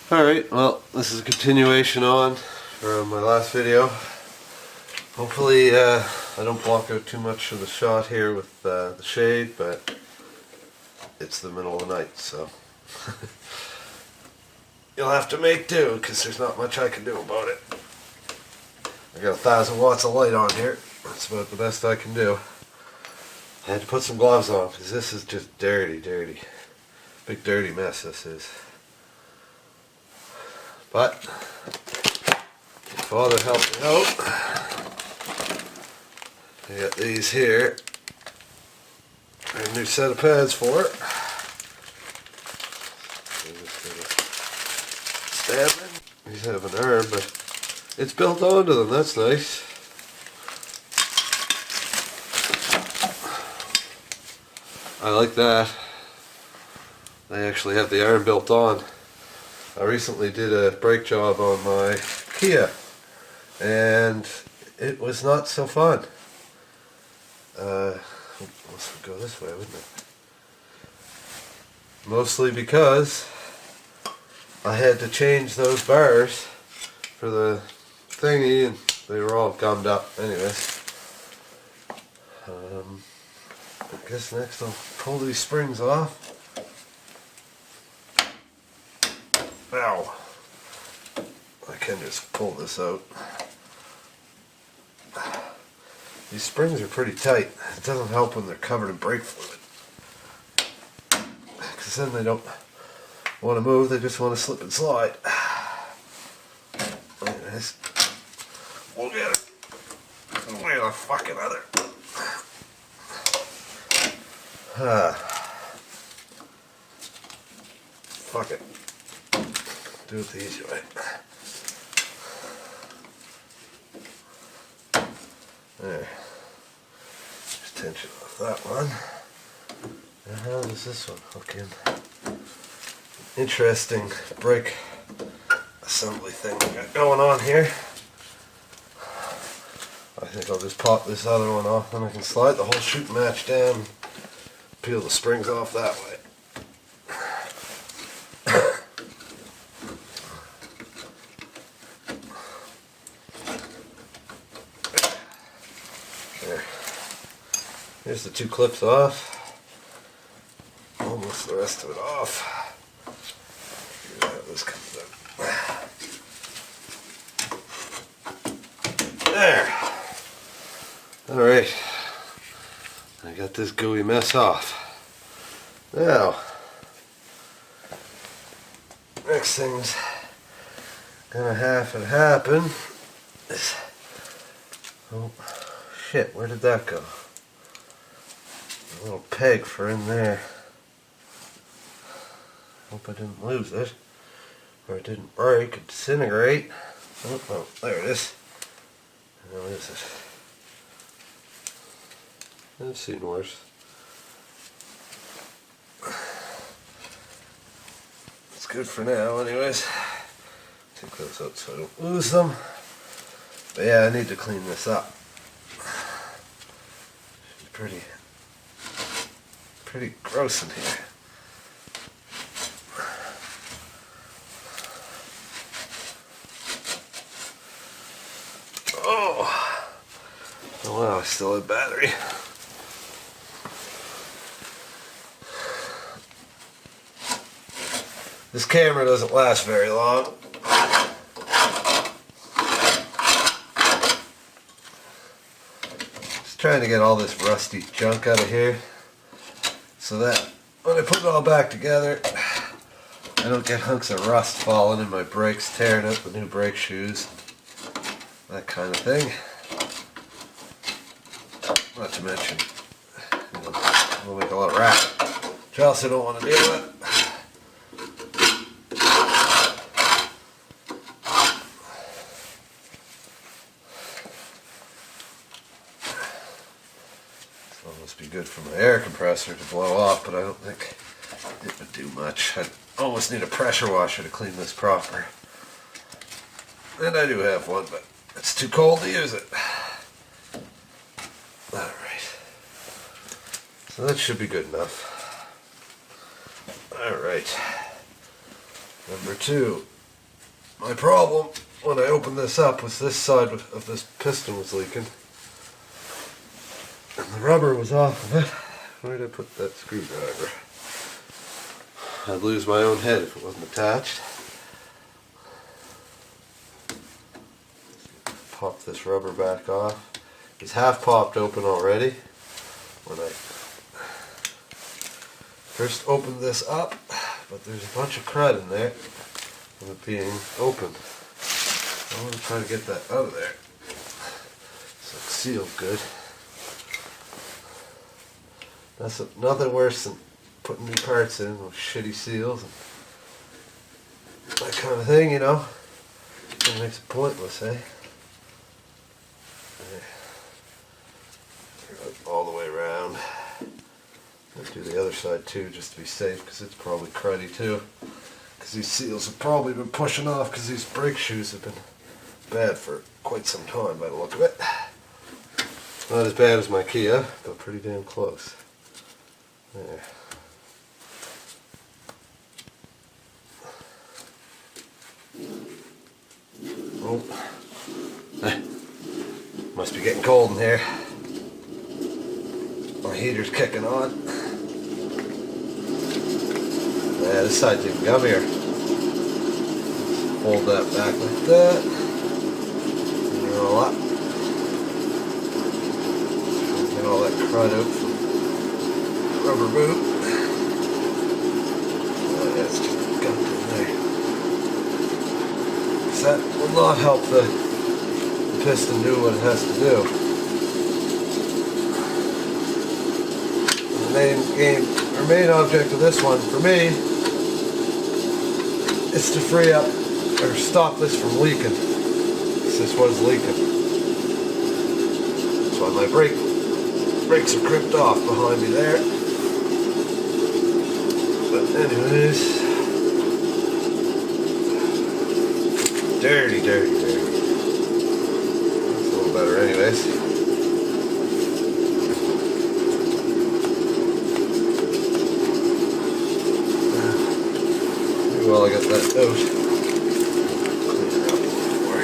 Alright, well, this is a continuation on from my last video. Hopefully I don't block out too much of the shot here with the shade, but it's the middle of the night, so you'll have to make do, because there's not much I can do about it. I got 1,000 watts of light on here. That's about the best I can do. I had to put some gloves on, because this is just dirty. Big dirty mess this is. But Father helped me out. I got these here. A new set of pads for it. These have an arm, but it's built onto them. That's nice. I like that. They actually have the arm built on. I recently did a brake job on my Kia, and it was not so fun. This would go this way, wouldn't it? Mostly because I had to change those bars for the thingy, and they were all gummed up. Anyways, I guess next I'll pull these springs off. Ow! I can just pull this out. These springs are pretty tight. It doesn't help when they're covered in brake fluid, because then they don't want to move, they just want to slip and slide. Anyways, we'll get it. Where the fucking other? Fuck it. Do it the easy way. There. Just tension off that one. And how does this one hook in? Interesting brake assembly thing we got going on here. I think I'll just pop this other one off, and I can slide the whole shooting match down, peel the springs off that way. There. Here's the two clips off. Almost the rest of it off. Here's how this comes out. There. Alright. I got this gooey mess off. Now, next thing's gonna have to happen is, oh shit, where did that go? A little peg for in there. Hope I didn't lose it, or it didn't break or disintegrate. Oh, there it is. Now is it? I've seen worse. It's good for now, anyways. Take those out so I don't lose them. But yeah, I need to clean this up. It's pretty gross in here. Oh wow, I still have battery. This camera doesn't last very long. Just trying to get all this rusty junk out of here, so that when I put it all back together, I don't get hunks of rust falling in my brakes, tearing out the new brake shoes, that kind of thing. Not to mention, we'll make a lot of racket, which I also don't want to deal with. Must be good for my air compressor to blow off, but I don't think it would do much. I almost need a pressure washer to clean this proper. And I do have one, but it's too cold to use it. Alright. So that should be good enough. Alright. Number 2 My problem when I opened this up was this side of this piston was leaking. And the rubber was off of it. Where did I put that screwdriver? I'd lose my own head if it wasn't attached. Pop this rubber back off. It's half popped open already. When I first opened this up, but there's a bunch of crud in there from it being open. I want to try to get that out of there so it's sealed good. That's nothing worse than putting new parts in with shitty seals and that kind of thing, you know. It makes it pointless, eh? All the way around. Let's do the other side too, just to be safe, because it's probably cruddy too. Because these seals have probably been pushing off, because these brake shoes have been bad for quite some time by the look of it. Not as bad as my Kia, but pretty damn close. There. Oh. Must be getting cold in here. My heater's kicking on. Yeah, this side's even gummier. Fold that back like that. And roll up. Get all that crud out from the rubber boot. Oh yeah, it's just gunk in there. So that will not help the piston do what it has to do. The main object of this one, for me, is to free up or stop this from leaking. This was leaking. That's why my brakes are crimped off behind me there. But anyways, dirty. That's a little better anyways. Well, I got that out. Clean it up a little more.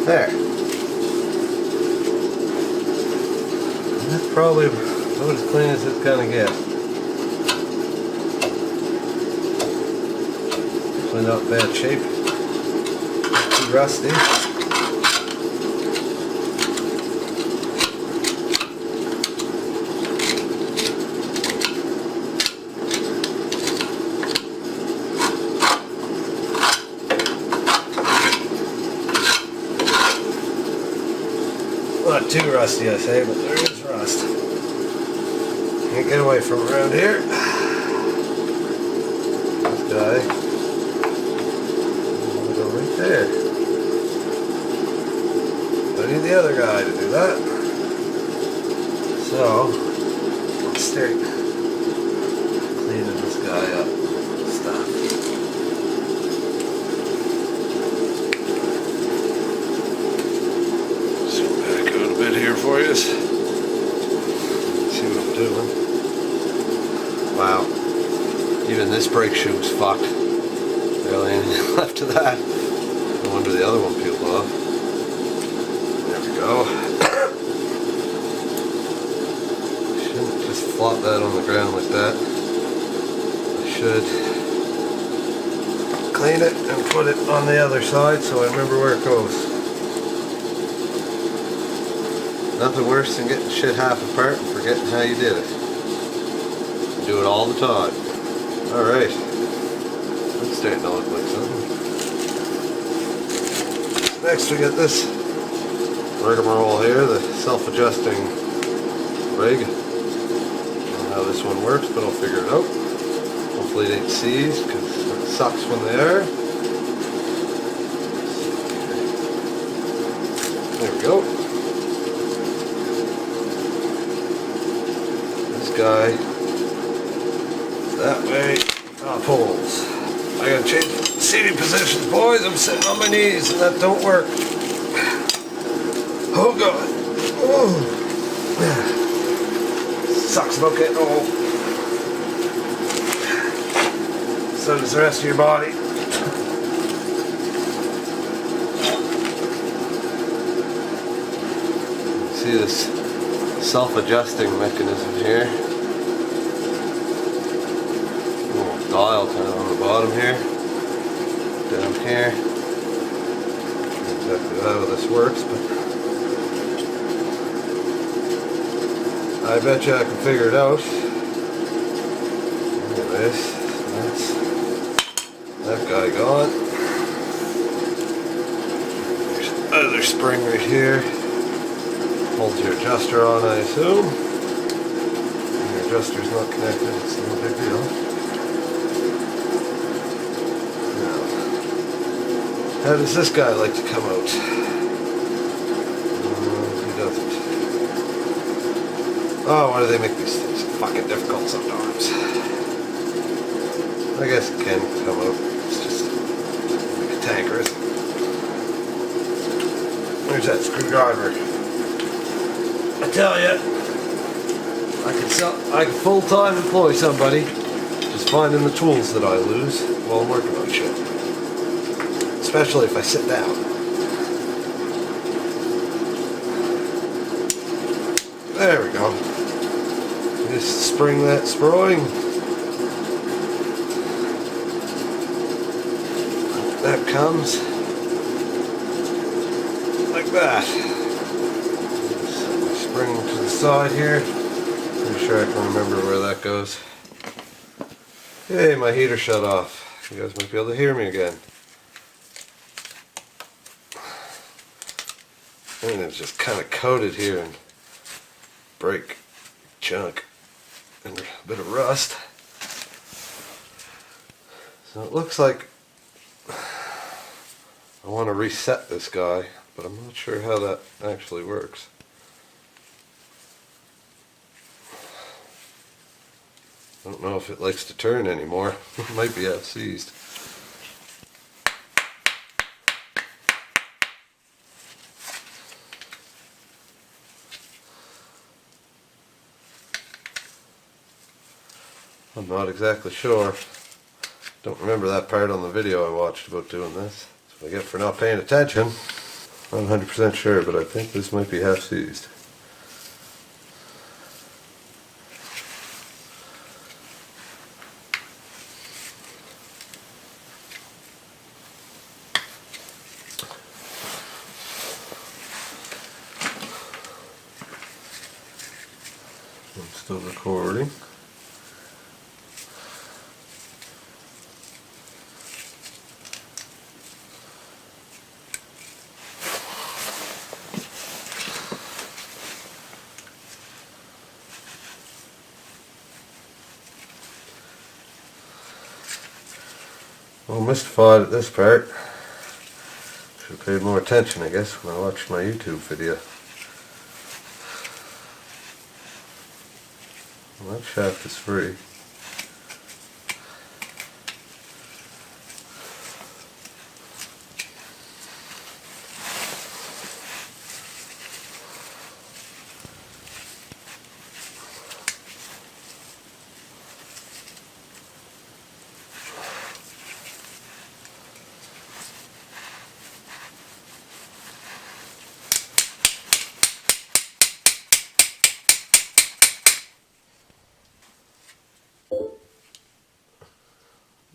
There. That's probably about as clean as it's gonna get. Definitely not in bad shape. Not too rusty. Not too rusty, I say, but there is rust. Can't get away from around here. This guy. I'm gonna go right there. I need the other guy to do that. So, let's start cleaning this guy up. Stuff. Here for you. See what I'm doing. Wow. Even this brake shoe was fucked. Barely anything left of that. No wonder the other one peeled off. There we go. Shouldn't just flop that on the ground like that. I should clean it and put it on the other side so I remember where it goes. Nothing worse than getting shit half apart and forgetting how you did it. You do it all the time. Alright. That's starting to look like something. Next we got this rigmarole here, the self-adjusting rig. I don't know how this one works, but I'll figure it out. Hopefully it ain't seized, because it sucks when they are. There we go. guy. That way, pulls. I gotta change seating positions, boys. I'm sitting on my knees and that don't work. Oh God. Oh. Sucks about getting old. So does the rest of your body. See this self-adjusting mechanism here. Little dial kind of on the bottom here. Down here. Not exactly how this works, but I bet you I can figure it out. Anyways, that's that guy gone. There's another spring right here. Holds your adjuster on, I assume. And your adjuster's not connected, it's no big deal. Now, how does this guy like to come out? He doesn't. Oh, why do they make these things fucking difficult sometimes? I guess it can come out. It's just like a tanker, isn't it? There's that screwdriver. I tell you, I can full-time employ somebody just finding the tools that I lose while I'm working on shit. Especially if I sit down. There we go. Just spring that spring. That comes like that. Spring to the side here. Pretty sure I can remember where that goes. Hey, my heater shut off. You guys might be able to hear me again. And it's just kind of coated here in brake junk and a bit of rust. So it looks like I want to reset this guy, but I'm not sure how that actually works. I don't know if it likes to turn anymore. It might be half-seized. I'm not exactly sure. Don't remember that part on the video I watched about doing this. That's what I get for not paying attention. Not 100% sure, but I think this might be half-seized. I'm still recording. Well, mystified at this part. Should have paid more attention, I guess, when I watched my YouTube video. Well, that shaft is free.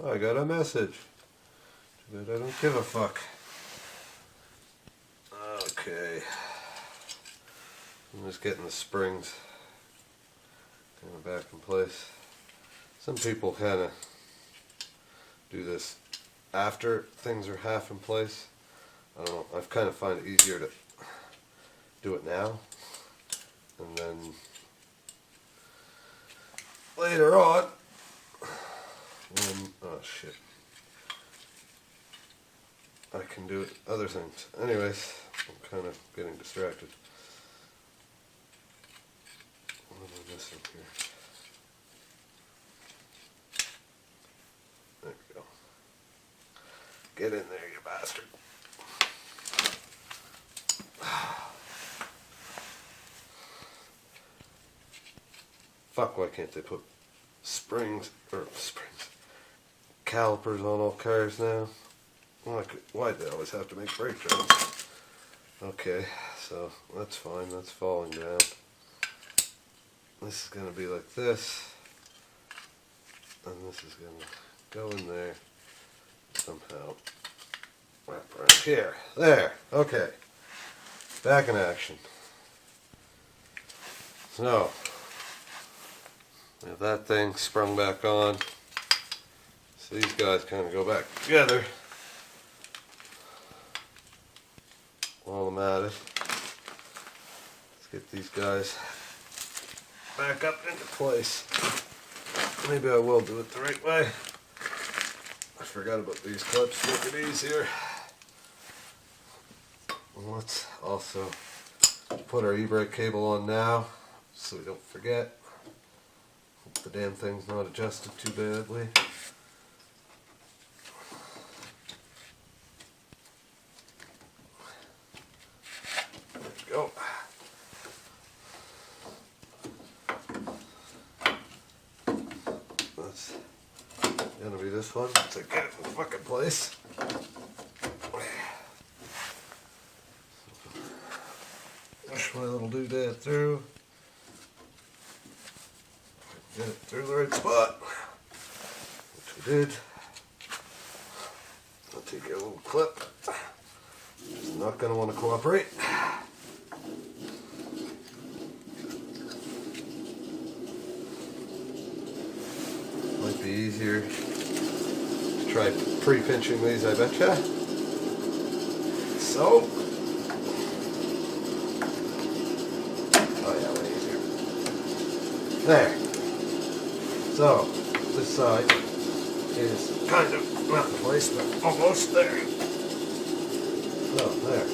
I got a message. Too bad I don't give a fuck. Okay. I'm just getting the springs kind of back in place. Some people kind of do this after things are half in place. I don't know. I kind of find it easier to do it now. And then later on, oh shit, I can do other things. Anyways, I'm kind of getting distracted. What am I missing here? Get in there, you bastard. Fuck, why can't they put calipers on all cars now? Why do they always have to make brake jobs? Okay, so that's fine, that's falling down. This is going to be like this, and this is going to go in there somehow. Wrap around here. There, okay. Back in action. So, we have that thing sprung back on. So these guys kind of go back together while I'm at it. Let's get these guys back up into place. Maybe I will do it the right way. I forgot about these clips, make it easier. Let's also put our e-brake cable on now so we don't forget. Hope the damn thing's not adjusted too badly. There we go. That's gonna be this one to get it in the fucking place. Push my little doodad through. Get it through the right spot, which we did. I'll take your little clip. It's not going to want to cooperate. Might be easier to try pre-pinching these, I betcha. So. Oh yeah, way easier. There. So, this side is kind of not in place, but almost there. So, there.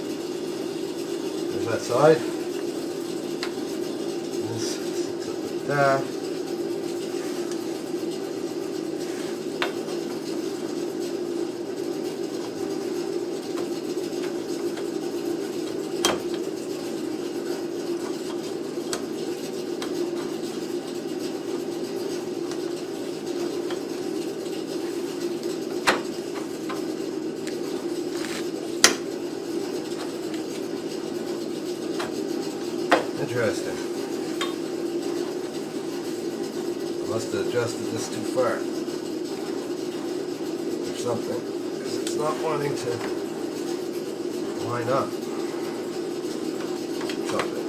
There's that side. This sits up like that. Interesting. I must have adjusted this too far. Or something. Because it's not wanting to line up. Something.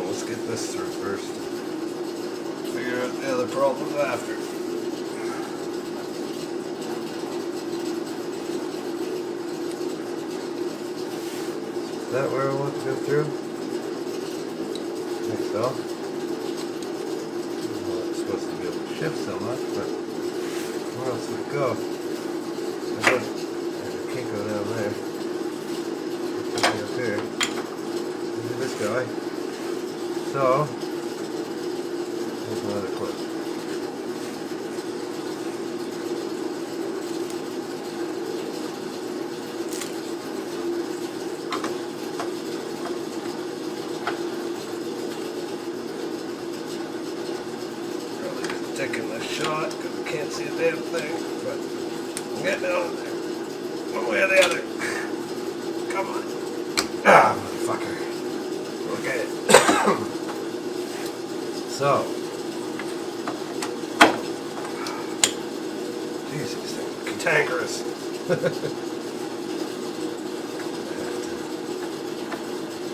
Let's get this through first. Figure out the other problems after. Is that where I want to go through? I think so. Well, it's supposed to be able to shift so much, but where else would it go? I can't go down there. It's up here. Look at this guy. So, here's another clip. Probably just taking this shot because I can't see a damn thing, but I'm getting out of there. One way or the other. Come on. Ah, motherfucker. Look at it. So, geez, these things are cantankerous.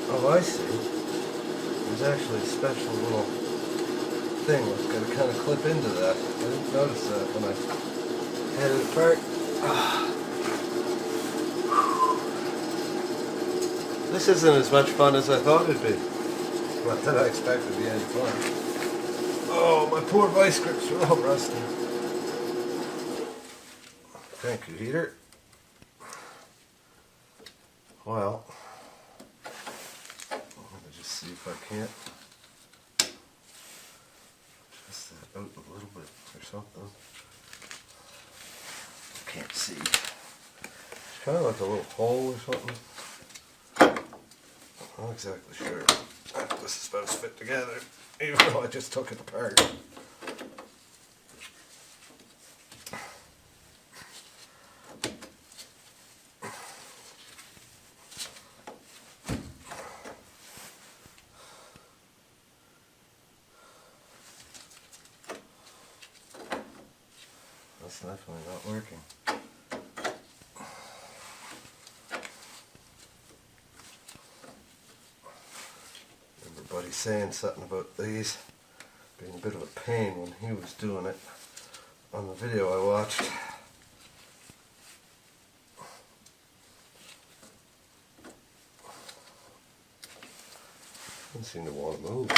Oh, I see. There's actually a special little thing that's going to kind of clip into that. I didn't notice that when I had it apart. This isn't as much fun as I thought it'd be. Not that I expected to be any fun. Oh, my poor vice grips are all rusty. Thank you, heater. Well, I'm going to just see if I can't adjust that out a little bit or something. Can't see. It's kind of like a little hole or something. I'm not exactly sure. This is supposed to fit together, even though I just took it apart. That's definitely not working. Remember Buddy saying something about these being a bit of a pain when he was doing it on the video I watched. Doesn't seem to want to move.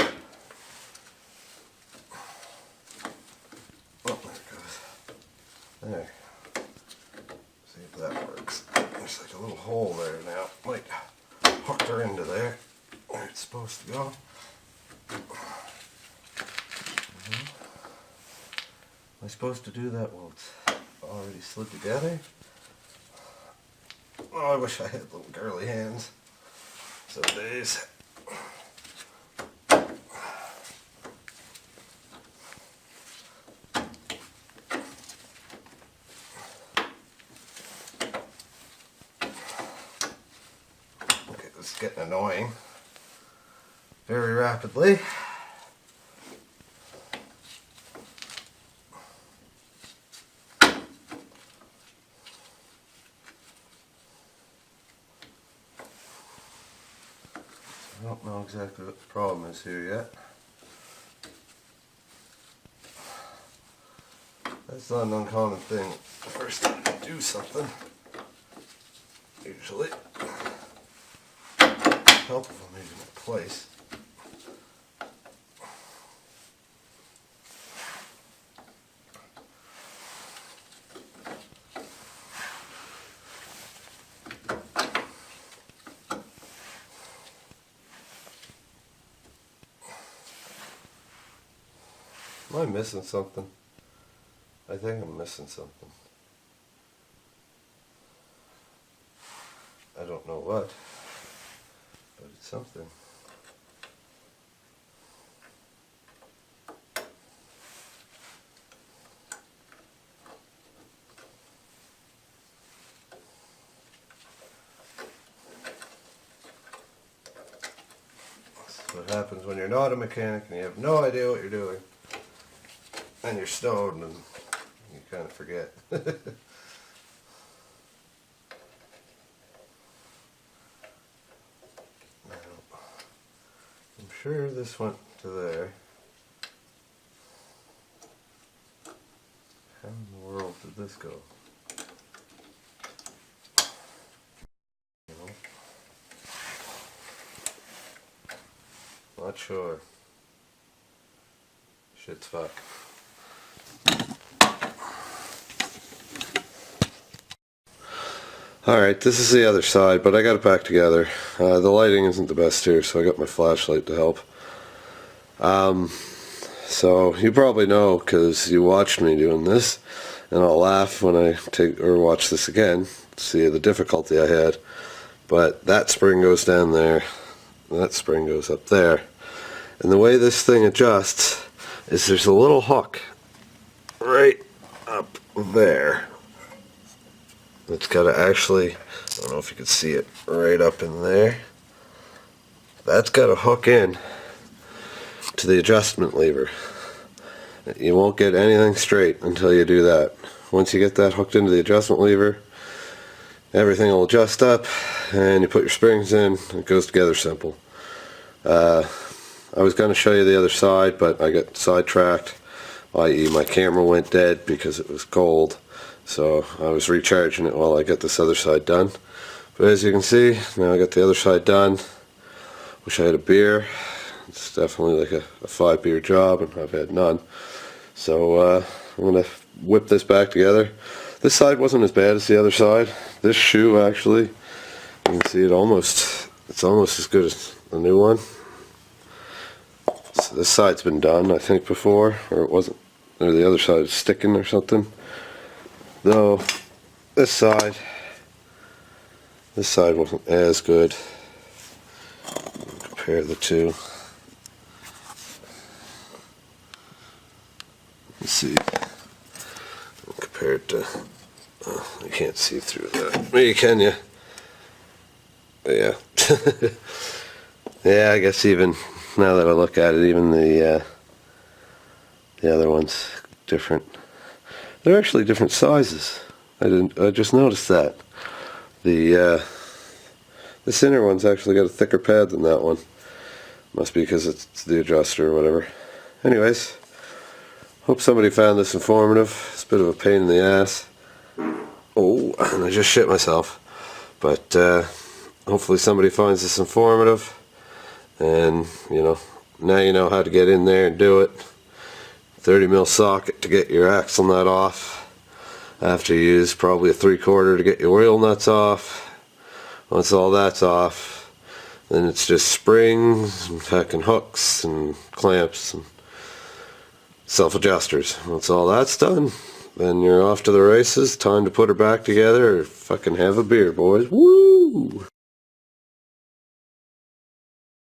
Oh, there it goes. There. See if that works. There's like a little hole there now. Might hook her into there where it's supposed to go. Am I supposed to do that while it's already slid together? Oh, I wish I had little girly hands some days. Okay, this is getting annoying very rapidly. I don't know exactly what the problem is here yet. That's not an uncommon thing the first time you do something. Usually. It's helpful if I'm using it twice. Am I missing something? I think I'm missing something. I don't know what, but it's something. This is what happens when you're not a mechanic and you have no idea what you're doing. And you're stoned and you kind of forget. I'm sure this went to there. How in the world did this go? Not sure. Shit's fuck. Alright, this is the other side, but I got it back together. The lighting isn't the best here, so I got my flashlight to help. So you probably know because you watched me doing this, and I'll laugh when I watch this again, see the difficulty I had. But that spring goes down there, and that spring goes up there. And the way this thing adjusts is there's a little hook right up there. It's got to actually, I don't know if you can see it, right up in there. That's got to hook in to the adjustment lever. You won't get anything straight until you do that. Once you get that hooked into the adjustment lever, everything will adjust up and you put your springs in, it goes together simple. I was going to show you the other side, but I got sidetracked, i.e. my camera went dead because it was cold. So I was recharging it while I got this other side done. But as you can see, now I got the other side done. Wish I had a beer. It's definitely like a 5 beer job, and I've had none. So I'm going to whip this back together. This side wasn't as bad as the other side. This shoe actually You can see it's almost as good as the new one. So this side's been done, I think, before, or it wasn't, or the other side is sticking or something. Though this side wasn't as good. Compare the two. Let's see. Compared to, oh, you can't see through that. Maybe can you? Yeah. Yeah, I guess even now that I look at it, even the other one's different. They're actually different sizes. I just noticed that. This inner one's actually got a thicker pad than that one. Must be because it's the adjuster or whatever. Anyways, hope somebody found this informative. It's a bit of a pain in the ass. Oh, and I just shit myself. But hopefully somebody finds this informative. And, you know, now you know how to get in there and do it. 30mm socket to get your axle nut off. After you use probably a 3/4 to get your wheel nuts off. Once all that's off, then it's just springs and fucking hooks and clamps and self-adjusters. Once all that's done, then you're off to the races. Time to put her back together or fucking have a beer, boys. Woo!